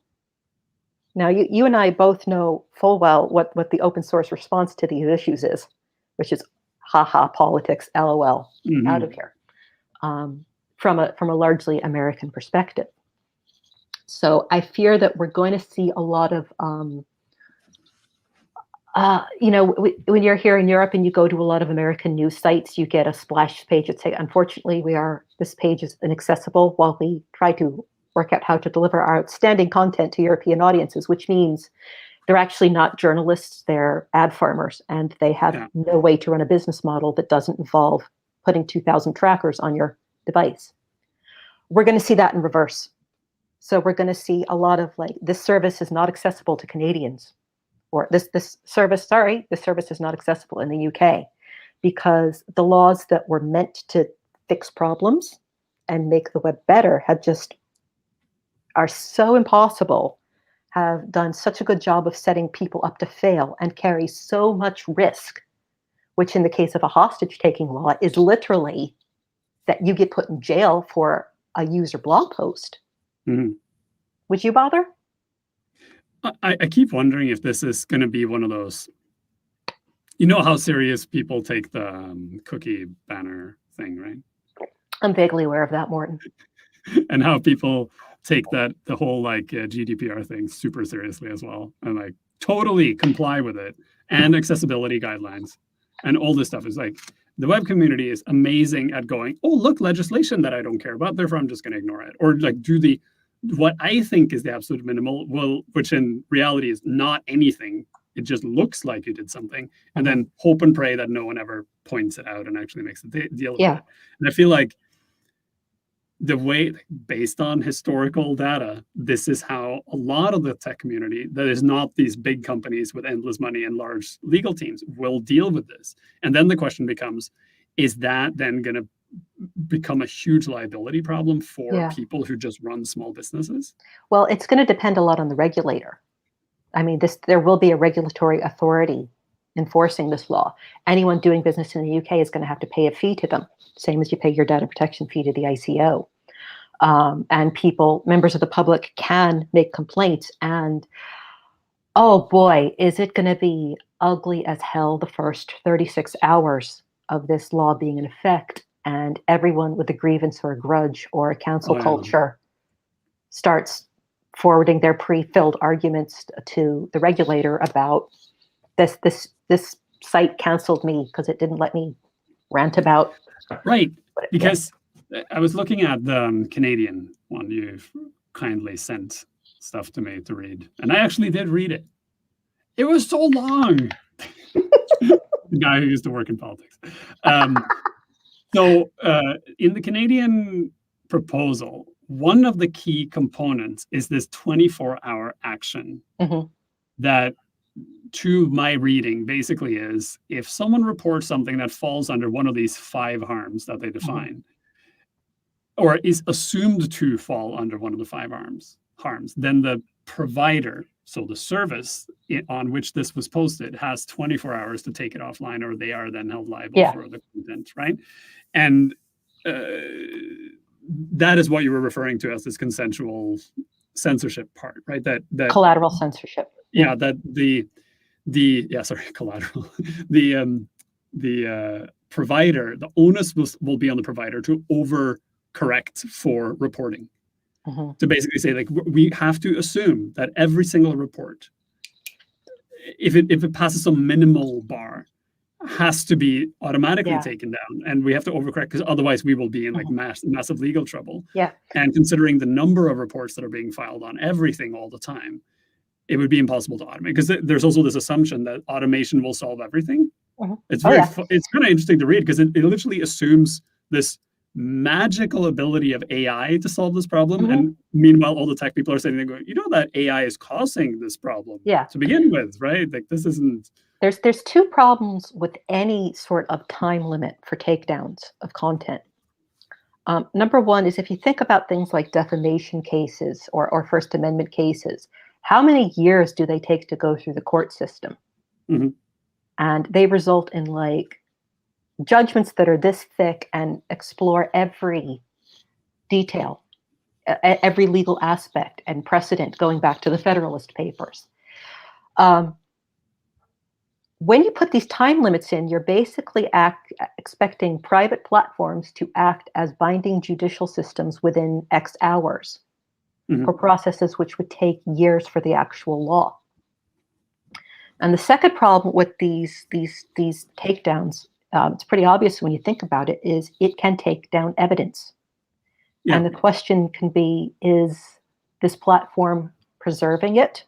now you and I both know full well what the open source response to these issues is, which is haha politics, LOL, out of here, from a largely American perspective. So I fear that we're going to see a lot of, when you're here in Europe and you go to a lot of American news sites, you get a splash page that say, unfortunately, this page is inaccessible while we try to work out how to deliver our outstanding content to European audiences, which means They're actually not journalists, they're ad farmers, and they have no way to run a business model that doesn't involve putting 2,000 trackers on your device. We're going to see that in reverse. So we're going to see a lot of like, this service is not accessible to Canadians, or this service is not accessible in the UK, because the laws that were meant to fix problems and make the web better are so impossible, have done such a good job of setting people up to fail and carry so much risk, which in the case of a hostage-taking law is literally that you get put in jail for a user blog post. Mm-hmm. Would you bother? I keep wondering if this is going to be one of those, you know how serious people take the cookie banner thing, right? I'm vaguely aware of that, Morten. And how people take the whole like GDPR thing super seriously as well, and like totally comply with it, and accessibility guidelines and all this stuff. Is like, the web community is amazing at going, oh, look, legislation that I don't care about, therefore I'm just going to ignore it, or like do what I think is the absolute minimal, which in reality is not anything. It just looks like you did something, and then hope and pray that no one ever points it out and actually makes a deal with it. And I feel like the way, based on historical data, this is how a lot of the tech community that is not these big companies with endless money and large legal teams will deal with this. And then the question becomes, is that then going to become a huge liability problem for people who just run small businesses? Well, it's going to depend a lot on the regulator. I mean, there will be a regulatory authority enforcing this law. Anyone doing business in the UK is going to have to pay a fee to them, same as you pay your data protection fee to the ICO. And members of the public can make complaints, and oh boy, is it going to be ugly as hell the first 36 hours of this law being in effect, and everyone with a grievance or a grudge or a cancel culture starts forwarding their pre-filled arguments to the regulator about this site canceled me because it didn't let me rant about. Right, because I was looking at the Canadian one. You've kindly sent stuff to me to read, and I actually did read it. It was so long. The guy who used to work in politics. So in the Canadian proposal, one of the key components is this 24-hour action that, to my reading, basically is if someone reports something that falls under one of these 5 harms that they define, or is assumed to fall under one of the 5 harms, then the provider, so the service on which this was posted, has 24 hours to take it offline, or they are then held liable for the content, right? And that is what you were referring to as this consensual censorship part, right? That collateral censorship. Yeah, that collateral. The provider, the onus will be on the provider to overcorrect for reporting. To basically say, like, we have to assume that every single report, if it passes some minimal bar, has to be automatically taken down, and we have to overcorrect, because otherwise we will be in like massive legal trouble. And considering the number of reports that are being filed on everything all the time, it would be impossible to automate, because there's also this assumption that automation will solve everything. It's it's kind of interesting to read, because it literally assumes this magical ability of AI to solve this problem. And meanwhile, all the tech people are sitting there going, you know that AI is causing this problem to begin with, right? Like, this isn't... There's 2 problems with any sort of time limit for takedowns of content. Number one is, if you think about things like defamation cases or First Amendment cases, how many years do they take to go through the court system? And they result in like judgments that are this thick and explore every detail, every legal aspect and precedent, going back to the Federalist Papers. When you put these time limits in, you're basically expecting private platforms to act as binding judicial systems within X hours for processes which would take years for the actual law. And the second problem with these takedowns, it's pretty obvious when you think about it, is it can take down evidence. And the question can be, is this platform preserving it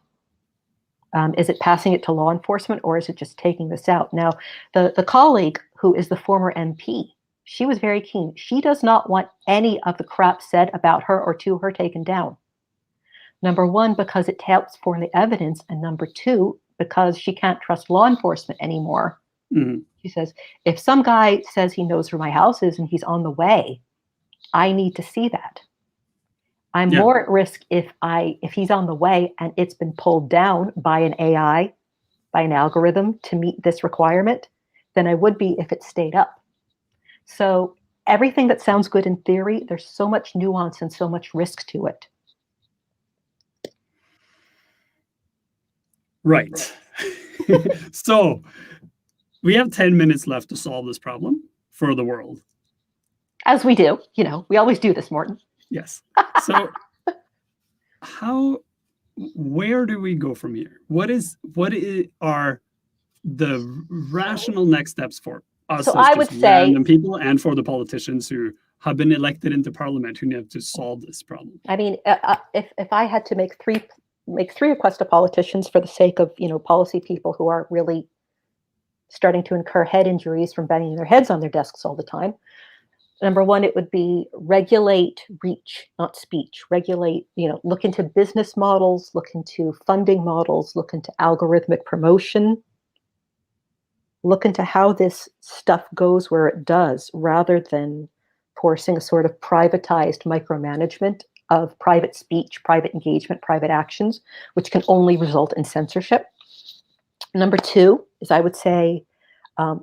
Is it passing it to law enforcement, or is it just taking this out? Now, the colleague who is the former MP, she was very keen. She does not want any of the crap said about her or to her taken down. Number one, because it helps form the evidence, and number two, because she can't trust law enforcement anymore. Mm-hmm. She says, if some guy says he knows where my house is and he's on the way, I need to see that. I'm more at risk if he's on the way and it's been pulled down by an AI, by an algorithm to meet this requirement, than I would be if it stayed up. So everything that sounds good in theory, there's so much nuance and so much risk to it. Right. So we have 10 minutes left to solve this problem for the world. As we do, we always do this, Morten. Yes. So where do we go from here? What are the rational next steps for us as random people and for the politicians who have been elected into parliament who need to solve this problem? I mean, if I had to make three requests to politicians for the sake of, policy people who are really starting to incur head injuries from banging their heads on their desks all the time. Number one, it would be regulate reach, not speech. Regulate, look into business models, look into funding models, look into algorithmic promotion, look into how this stuff goes where it does, rather than forcing a sort of privatized micromanagement of private speech, private engagement, private actions, which can only result in censorship. Number two is, I would say,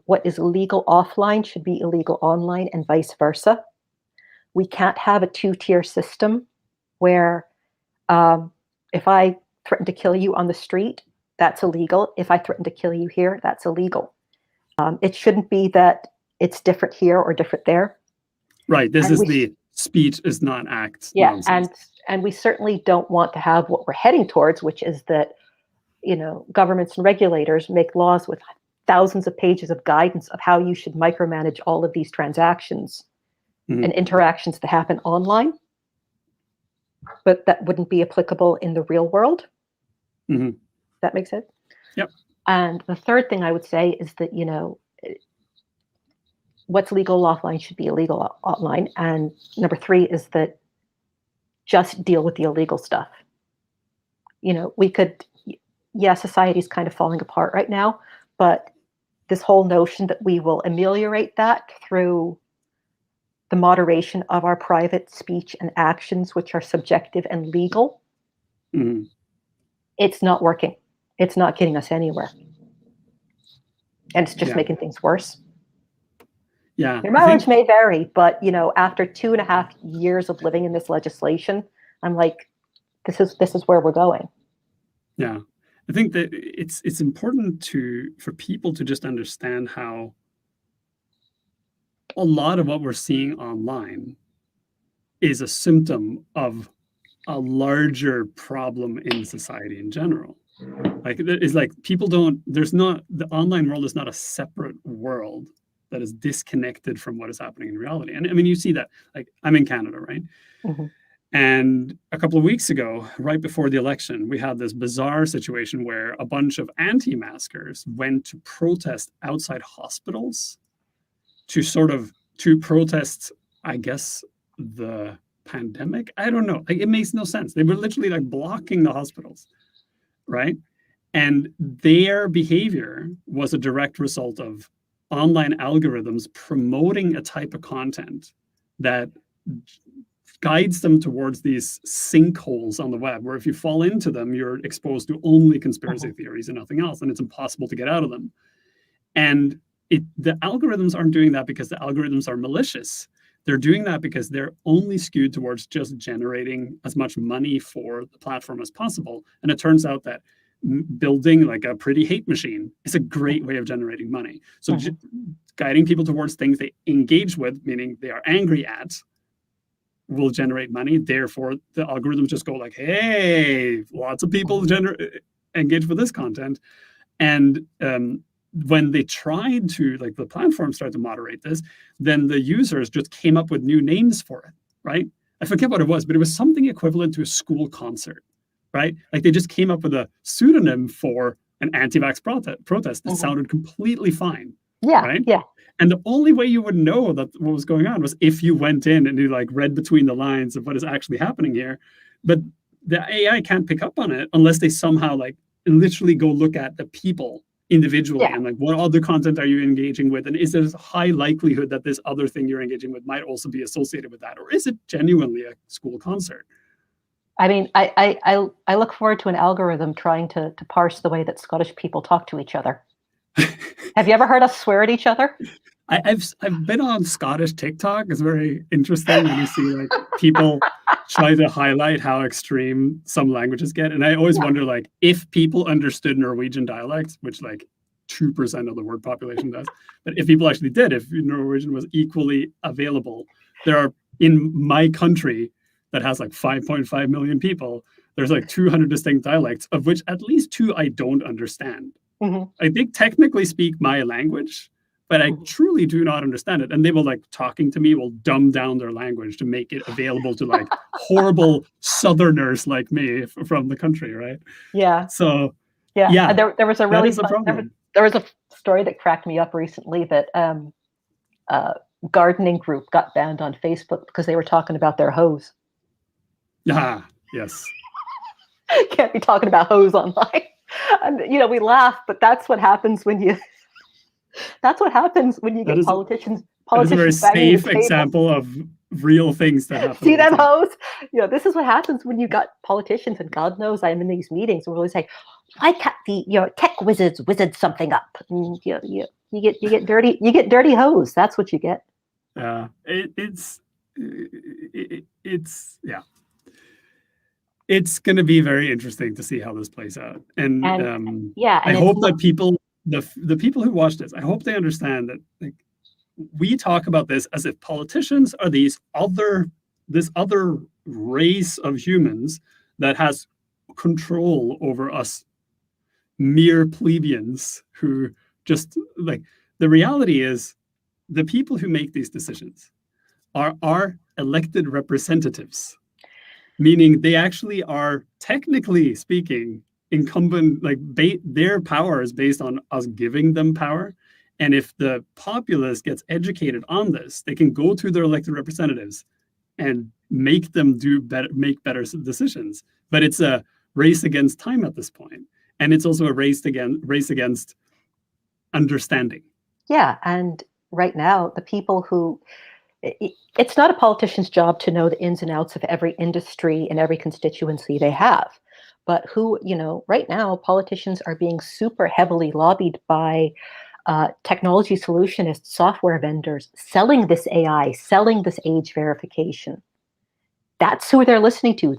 what is illegal offline should be illegal online, and vice versa. We can't have a two-tier system where if I threaten to kill you on the street, that's illegal. If I threaten to kill you here, that's illegal. It shouldn't be that it's different here or different there. Right. This is the speech is not act. Yeah, and we certainly don't want to have what we're heading towards, which is that governments and regulators make laws with thousands of pages of guidance of how you should micromanage all of these transactions and interactions that happen online, but that wouldn't be applicable in the real world. That makes sense? Yep. And the third thing I would say is that, what's legal offline should be illegal online. And number three is that just deal with the illegal stuff. Society's kind of falling apart right now, but this whole notion that we will ameliorate that through the moderation of our private speech and actions, which are subjective and legal, it's not working. It's not getting us anywhere. And it's just making things worse. Yeah. Your mileage may vary, but after 2.5 years of living in this legislation, I'm like, this is where we're going. Yeah. I think that it's important for people to just understand how a lot of what we're seeing online is a symptom of a larger problem in society in general. The online world is not a separate world that is disconnected from what is happening in reality. And I mean, you see that, I'm in Canada, right? And a couple of weeks ago, right before the election, we had this bizarre situation where a bunch of anti-maskers went to protest outside hospitals to protest, I guess, the pandemic. I don't know. It makes no sense. They were literally blocking the hospitals, right? And their behavior was a direct result of online algorithms promoting a type of content that guides them towards these sinkholes on the web, where if you fall into them, you're exposed to only conspiracy theories and nothing else, and it's impossible to get out of them. And the algorithms aren't doing that because the algorithms are malicious. They're doing that because they're only skewed towards just generating as much money for the platform as possible. And it turns out that building a pretty hate machine is a great way of generating money. So guiding people towards things they engage with, meaning they are angry at, will generate money. Therefore, the algorithms just go hey, lots of people engage with this content. And when they tried to, the platform started to moderate this, then the users just came up with new names for it, right? I forget what it was, but it was something equivalent to a school concert, right? Like they just came up with a pseudonym for an anti-vax protest that sounded completely fine, Yeah, right? yeah. And the only way you would know that what was going on was if you went in and you like read between the lines of what is actually happening here. But the AI can't pick up on it unless they somehow like literally go look at the people individually Yeah. and like what other content are you engaging with, and is there a high likelihood that this other thing you're engaging with might also be associated with that, or is it genuinely a school concert? I mean, I look forward to an algorithm trying to parse the way that Scottish people talk to each other. Have you ever heard us swear at each other? I've been on Scottish TikTok. It's very interesting when you see like people try to highlight how extreme some languages get. And I always wonder like if people understood Norwegian dialects, which like 2% of the world population does, but if people actually did, if Norwegian was equally available, there are in my country that has like 5.5 million people, there's like 200 distinct dialects, of which at least 2 I don't understand. I think technically speak my language, but I truly do not understand it. And they will like talking to me will dumb down their language to make it available to like horrible Southerners like me from the country, right? Yeah. So yeah. And there was a really there was a story that cracked me up recently that gardening group got banned on Facebook because they were talking about their hose. Ah, yes. Can't be talking about hose online. And we laugh, but that's what happens when you get politicians. That is a very safe example of real things that happen. See them hose? This is what happens when you got politicians, and God knows I'm in these meetings where we're always like, why can't the tech wizard something up? And you get dirty hose. That's what you get. Yeah, it's yeah. It's going to be very interesting to see how this plays out. And I hope that people, the people who watch this, I hope they understand that like we talk about this as if politicians are this other race of humans that has control over us mere plebeians who just like, the reality is the people who make these decisions are our elected representatives, meaning they actually are, technically speaking, incumbent, like their power is based on us giving them power. And if the populace gets educated on this, they can go to their elected representatives and make them make better decisions. But it's a race against time at this point. And it's also a race against understanding. Yeah. And right now, the people who, it's not a politician's job to know the ins and outs of every industry and every constituency they have. But right now, politicians are being super heavily lobbied by technology solutionists, software vendors, selling this AI, selling this age verification. That's who they're listening to.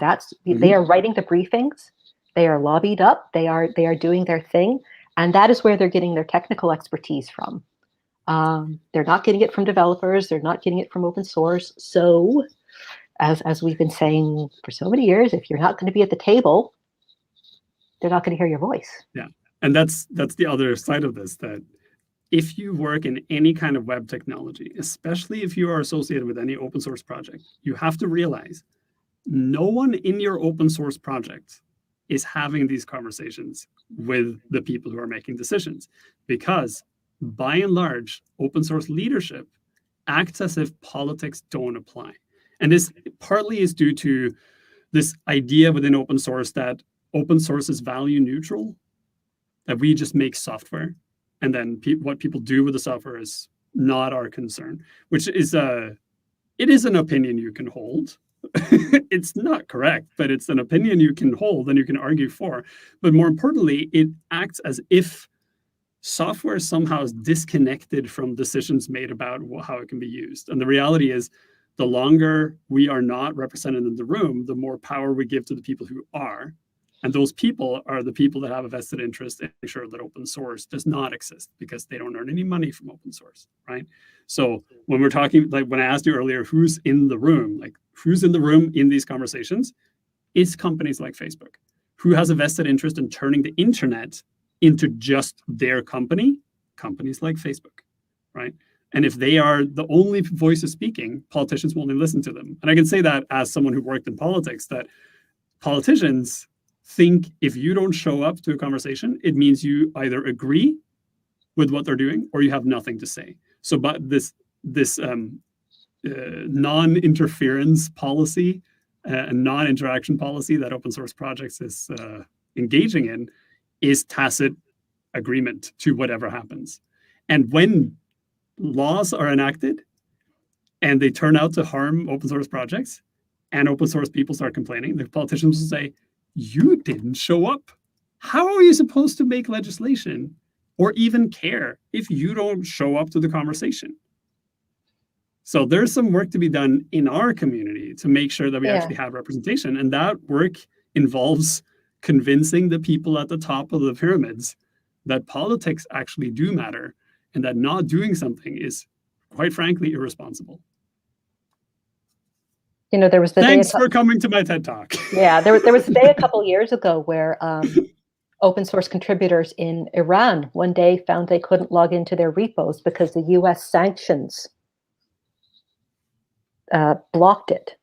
They are writing the briefings. They are lobbied up. They are doing their thing. And that is where they're getting their technical expertise from. They're not getting it from developers. They're not getting it from open source. So, as we've been saying for so many years, if you're not going to be at the table, they're not going to hear your voice. Yeah, and that's the other side of this. That if you work in any kind of web technology, especially if you are associated with any open source project, you have to realize no one in your open source project is having these conversations with the people who are making decisions, because by and large, open source leadership acts as if politics don't apply. And this partly is due to this idea within open source that open source is value neutral, that we just make software, and then what people do with the software is not our concern, which is it is an opinion you can hold. It's not correct, but it's an opinion you can hold and you can argue for. But more importantly, it acts as if software somehow is disconnected from decisions made about how it can be used. And the reality is, the longer we are not represented in the room, the more power we give to the people who are. And those people are the people that have a vested interest in making sure that open source does not exist, because they don't earn any money from open source, right? So when we're talking, like when I asked you earlier, who's in the room, like who's in the room in these conversations, it's companies like Facebook, who has a vested interest in turning the internet into just their company, companies like Facebook, right? And if they are the only voices speaking, politicians will only listen to them. And I can say that as someone who worked in politics, that politicians think if you don't show up to a conversation, it means you either agree with what they're doing or you have nothing to say. So, but this non-interference policy and non-interaction policy that open source projects is engaging in is tacit agreement to whatever happens. And when laws are enacted and they turn out to harm open source projects and open source people start complaining, the politicians will say, you didn't show up. How are you supposed to make legislation or even care if you don't show up to the conversation? So there's some work to be done in our community to make sure that we actually have representation. And that work involves convincing the people at the top of the pyramids that politics actually do matter and that not doing something is, quite frankly, irresponsible. You know, there was the Thanks for coming to my TED Talk. Yeah, there was a day a couple years ago where open source contributors in Iran one day found they couldn't log into their repos because the US sanctions blocked it.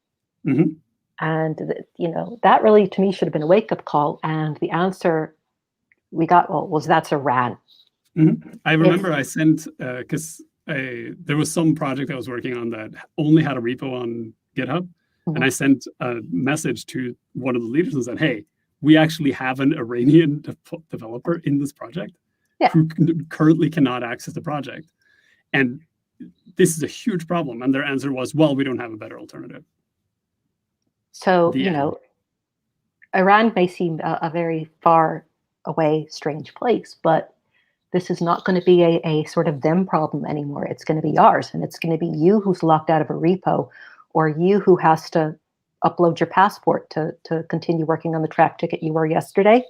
Mm-hmm. And, you know, that really, to me, should have been a wake-up call. And the answer we got, was that's Iran. Mm-hmm. I remember I sent, because there was some project I was working on that only had a repo on GitHub. Mm-hmm. And I sent a message to one of the leaders and said, hey, we actually have an Iranian developer in this project who currently cannot access the project. And this is a huge problem. And their answer was, well, we don't have a better alternative. So, you know, Iran may seem a very far away, strange place, but this is not going to be a sort of them problem anymore. It's going to be ours. And it's going to be you who's locked out of a repo, or you who has to upload your passport to continue working on the track ticket you were yesterday,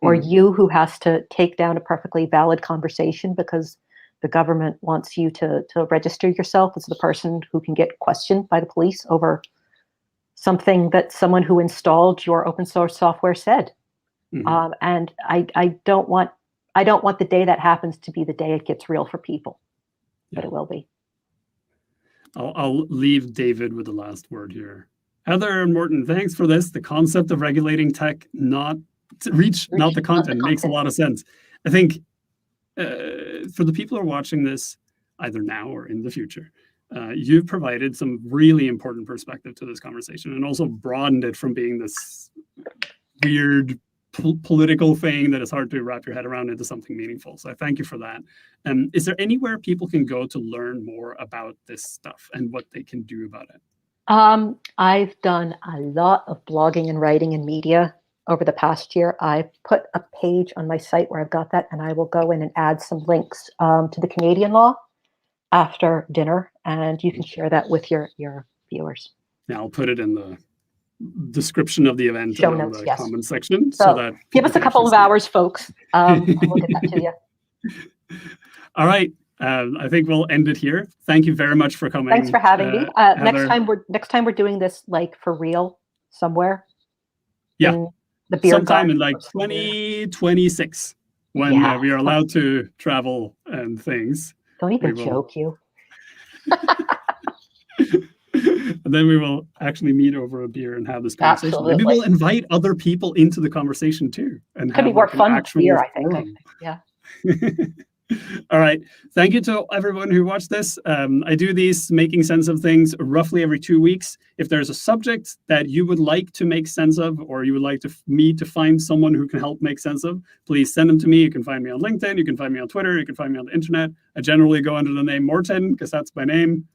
or you who has to take down a perfectly valid conversation because the government wants you to register yourself as the person who can get questioned by the police over something that someone who installed your open source software said. Mm-hmm. And I don't want the day that happens to be the day it gets real for people, but it will be. I'll leave David with the last word here. Heather and Morten, thanks for this. The concept of regulating tech, not the content, makes a lot of sense. I think for the people who are watching this, either now or in the future, you've provided some really important perspective to this conversation and also broadened it from being this weird political thing that is hard to wrap your head around into something meaningful. So I thank you for that. Is there anywhere people can go to learn more about this stuff and what they can do about it? I've done a lot of blogging and writing and media over the past year. I put a page on my site where I've got that, and I will go in and add some links to the Canadian law after dinner, and you can share that with your viewers. Yeah, I'll put it in the description of the event show in notes, the comment section. So that give us a couple of hours, folks. And we'll get that to you. All right. I think we'll end it here. Thank you very much for coming. Thanks for having me. Next time we're doing this like for real somewhere. Yeah. In the beer sometime in like 2026 when we are allowed to travel and things. Don't even joke you. And then we will actually meet over a beer and have this conversation. Absolutely. Maybe we'll invite other people into the conversation too. And could be more fun with beer, I think. Yeah. All right. Thank you to everyone who watched this. I do these making sense of things roughly every 2 weeks. If there's a subject that you would like to make sense of, or you would like me to find someone who can help make sense of, please send them to me. You can find me on LinkedIn. You can find me on Twitter. You can find me on the internet. I generally go under the name Morten because that's my name.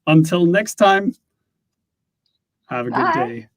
Until next time, have a good day.